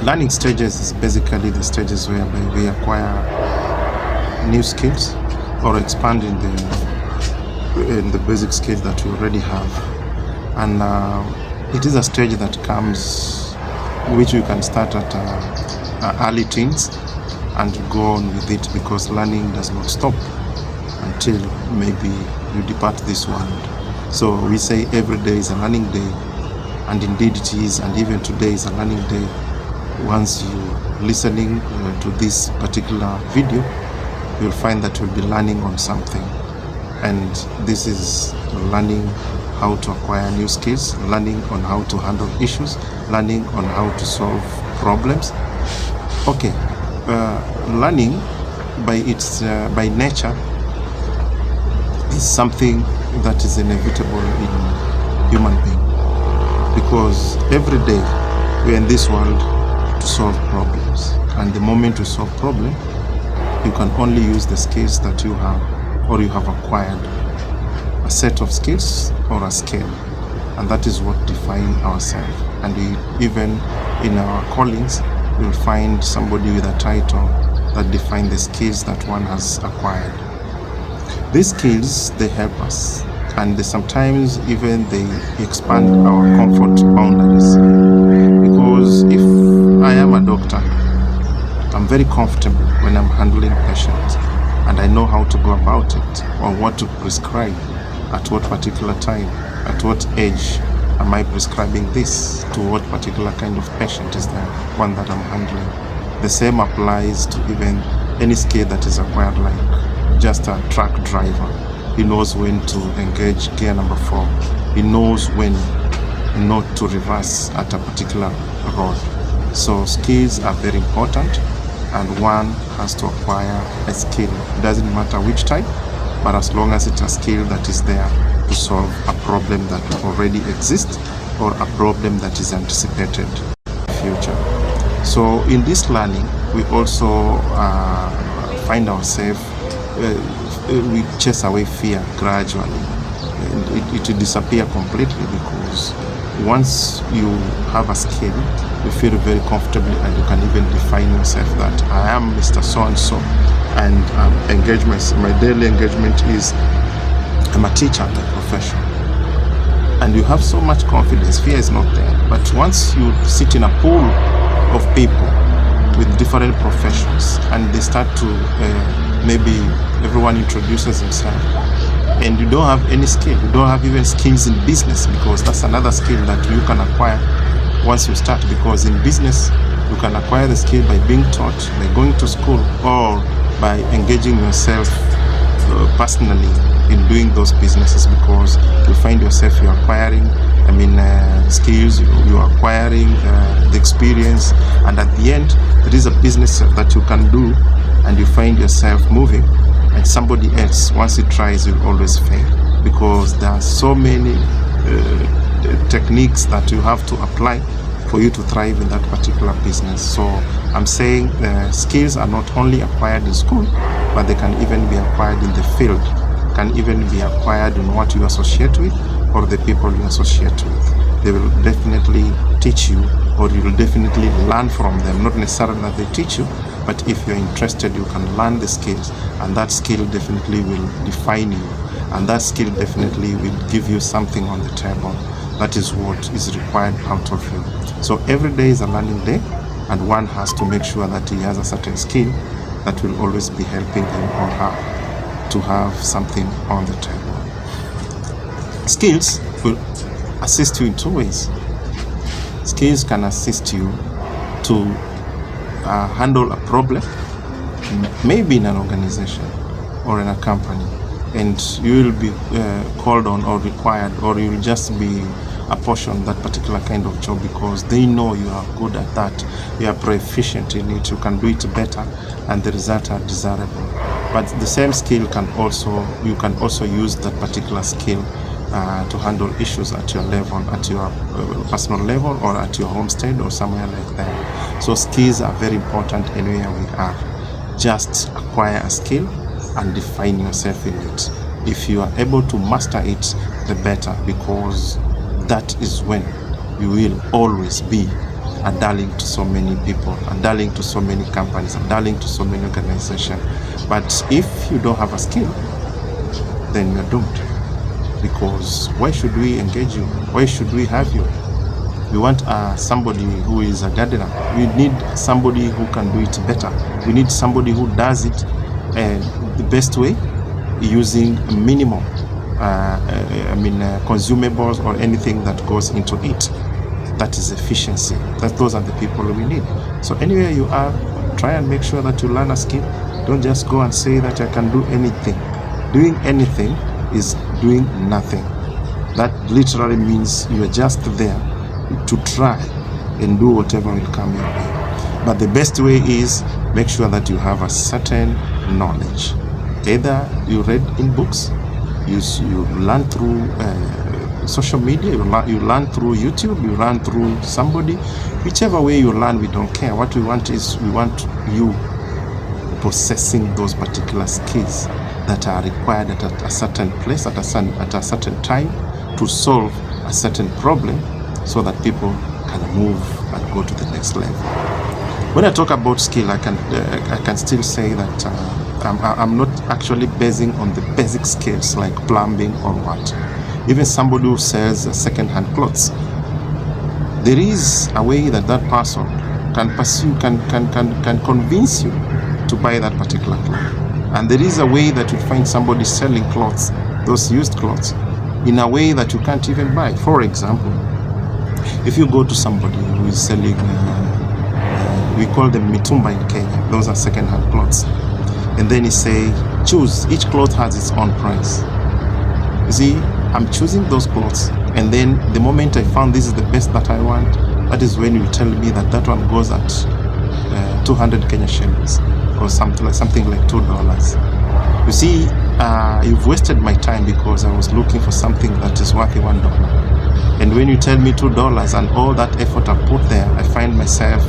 Learning stages is basically the stages whereby we acquire new skills or expand in the basic skills that we already have. And it is a stage that comes, which you can start at early teens and go on with it, because learning does not stop until maybe you depart this world. So we say every day is a learning day, and indeed it is, and even today is a learning day. Once you listening to this particular video, you'll find that you'll be learning on something, and this is learning how to acquire new skills, learning on how to handle issues, learning on how to solve problems. Okay, learning by nature is something that is inevitable in human being, because every day we're in this world to solve problems, and the moment you solve problem, you can only use the skills that you have or you have acquired, a set of skills or a skill, and that is what defines ourselves. And even in our callings, you'll find somebody with a title that defines the skills that one has acquired. These skills, they help us, and sometimes even they expand our comfort boundaries, because if I am a doctor, I'm very comfortable when I'm handling patients, and I know how to go about it, or what to prescribe at what particular time, at what age am I prescribing this to what particular kind of patient is the one that I'm handling. The same applies to even any skill that is acquired, like just a truck driver. He knows when to engage gear number 4. He knows when not to reverse at a particular road. So skills are very important, and one has to acquire a skill. It doesn't matter which type, but as long as it's a skill that is there to solve a problem that already exists or a problem that is anticipated in the future. So in this learning, we also find ourselves, we chase away fear gradually, and it will disappear completely, because once you have a skill, you feel very comfortable, and you can even define yourself that I am Mr. So-and-so, and my daily engagement is I'm a teacher by profession. And you have so much confidence, fear is not there. But once you sit in a pool of people with different professions, and they start to, maybe everyone introduces himself, and you don't have any skill, you don't have even skills in business, because that's another skill that you can acquire once you start, because in business you can acquire the skill by being taught, by going to school, or by engaging yourself personally in doing those businesses, because you find yourself you're acquiring skills, you're acquiring the experience, and at the end there is a business that you can do, and you find yourself moving, and somebody else, once he tries, will always fail, because there are so many techniques that you have to apply for you to thrive in that particular business. So I'm saying skills are not only acquired in school, but they can even be acquired in the field, can even be acquired in what you associate with or the people you associate with. They will definitely teach you, or you will definitely learn from them. Not necessarily that they teach you, but if you're interested, you can learn the skills, and that skill definitely will define you, and that skill definitely will give you something on the table. That is what is required out of you. So every day is a learning day, and one has to make sure that he has a certain skill that will always be helping him or her to have something on the table. Skills will assist you in 2 ways. Skills can assist you to handle a problem, maybe in an organization or in a company, and you will be called on or required, or you will just be apportioned that particular kind of job, because they know you are good at that, you are proficient in it, you can do it better, and the results are desirable. But the same skill you can also use that particular skill to handle issues at your level, at your personal level, or at your homestead, or somewhere like that. So skills are very important anywhere we are. Just acquire a skill and define yourself in it. If you are able to master it, the better, because that is when you will always be are darling to so many people, are darling to so many companies, are darling to so many organizations. But if you don't have a skill, then you're doomed. Because why should we engage you? Why should we have you? We want somebody who is a gardener. We need somebody who can do it better. We need somebody who does it the best way, using minimum consumables or anything that goes into it. That is efficiency. Those are the people we need. So anywhere you are, try and make sure that you learn a skill. Don't just go and say that I can do anything. Doing anything is doing nothing. That literally means you are just there to try and do whatever will come your way. But the best way is make sure that you have a certain knowledge. Either you read in books, you learn through social media, you learn through YouTube, you learn through somebody. Whichever way you learn, we don't care. What we want is we want you possessing those particular skills that are required at a certain place, at a certain time, to solve a certain problem, so that people can move and go to the next level. When I talk about skill, I can still say that I'm not actually basing on the basic skills like plumbing or what. Even somebody who sells second-hand clothes, there is a way that person can pursue, can convince you to buy that particular cloth. And there is a way that you find somebody selling clothes, those used clothes, in a way that you can't even buy. For example, if you go to somebody who is selling, we call them mitumba in Kenya, those are second-hand clothes, and then he say, choose, each cloth has its own price. You see, I'm choosing those clothes, and then the moment I found this is the best that I want, that is when you tell me that one goes at 200 Kenya shillings, or something like $2. You see, you've wasted my time because I was looking for something that is worth $1. And when you tell me $2 and all that effort I put there, I find myself,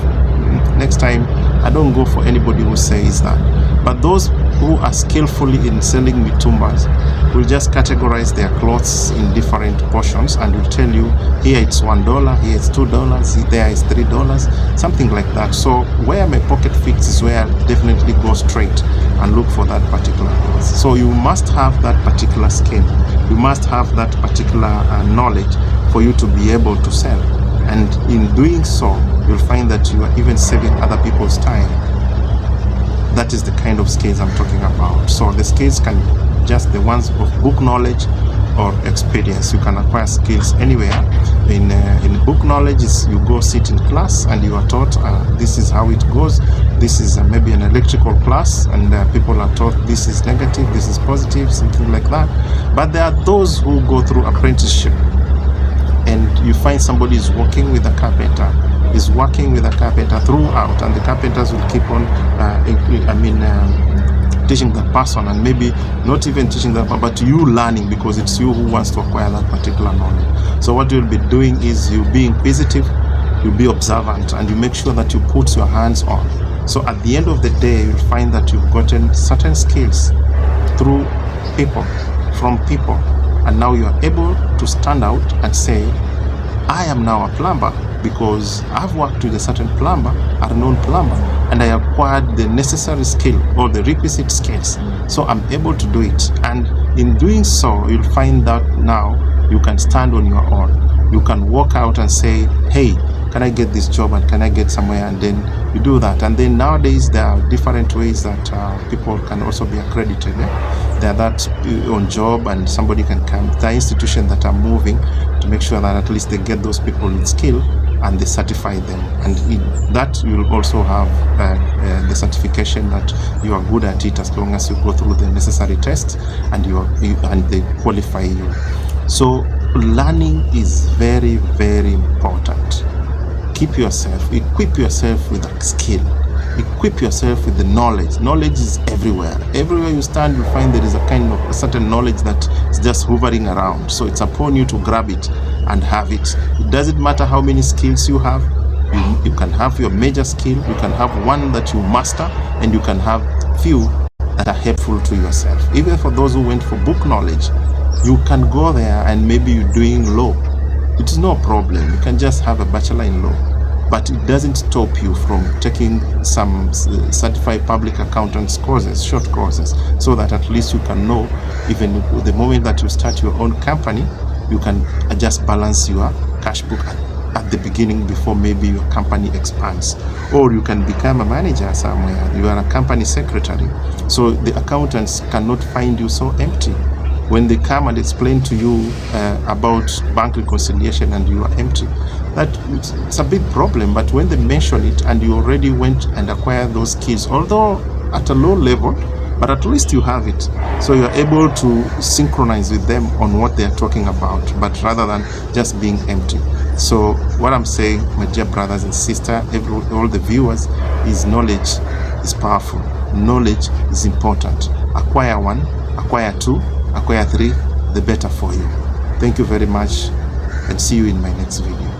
next time, I don't go for anybody who says that. But those who are skillfully in selling mitumbas will just categorize their clothes in different portions and will tell you, here it's $1, here it's $2, there is $3, something like that. So where my pocket fits is where I definitely go straight and look for that particular cloth. So you must have that particular skill. You must have that particular knowledge for you to be able to sell. And in doing so, you'll find that you are even saving other people's time. That is the kind of skills I'm talking about. So the skills can just the ones of book knowledge or experience. You can acquire skills anywhere. In book knowledge, is you go sit in class and you are taught this is how it goes. This is maybe an electrical class, and people are taught this is negative, this is positive, something like that. But there are those who go through apprenticeship, and you find somebody is working with a carpenter, throughout, and the carpenters will keep on teaching that person, and maybe not even teaching that, but you learning, because it's you who wants to acquire that particular knowledge. So what you'll be doing is you be inquisitive, you be observant, and you make sure that you put your hands on. So at the end of the day, you'll find that you've gotten certain skills through people, from people, and now you are able to stand out and say, I am now a plumber, because I've worked with a certain plumber, a renowned plumber, and I acquired the necessary skill or the requisite skills. So I'm able to do it. And in doing so, you'll find that now you can stand on your own. You can walk out and say, hey, can I get this job and can I get somewhere? And then you do that. And then nowadays there are different ways that people can also be accredited. There are that on job, and somebody can come. There are institutions that are moving to make sure that at least they get those people with skill and they certify them. And that you will also have the certification that you are good at it, as long as you go through the necessary tests and and they qualify you. So learning is very, very important. Equip yourself with a skill. Equip yourself with the knowledge. Knowledge is everywhere. Everywhere you stand, you find there is a certain knowledge that is just hovering around. So it's upon you to grab it and have it. It doesn't matter how many skills you have. You can have your major skill, you can have one that you master, and you can have few that are helpful to yourself. Even for those who went for book knowledge, you can go there and maybe you're doing law. It is no problem. You can just have a bachelor in law. but it doesn't stop you from taking some certified public accountants courses, short courses, so that at least you can know, even the moment that you start your own company, you can just balance your cash book at the beginning before maybe your company expands. Or you can become a manager somewhere, you are a company secretary, so the accountants cannot find you so empty. When they come and explain to you about bank reconciliation and you are empty, it's a big problem. But when they mention it and you already went and acquired those skills, although at a low level, but at least you have it, so you're able to synchronize with them on what they're talking about, but rather than just being empty. So what I'm saying, my dear brothers and sisters, all the viewers, is knowledge is powerful. Knowledge is important. Acquire 1, acquire 2, acquire 3, the better for you. Thank you very much, and see you in my next video.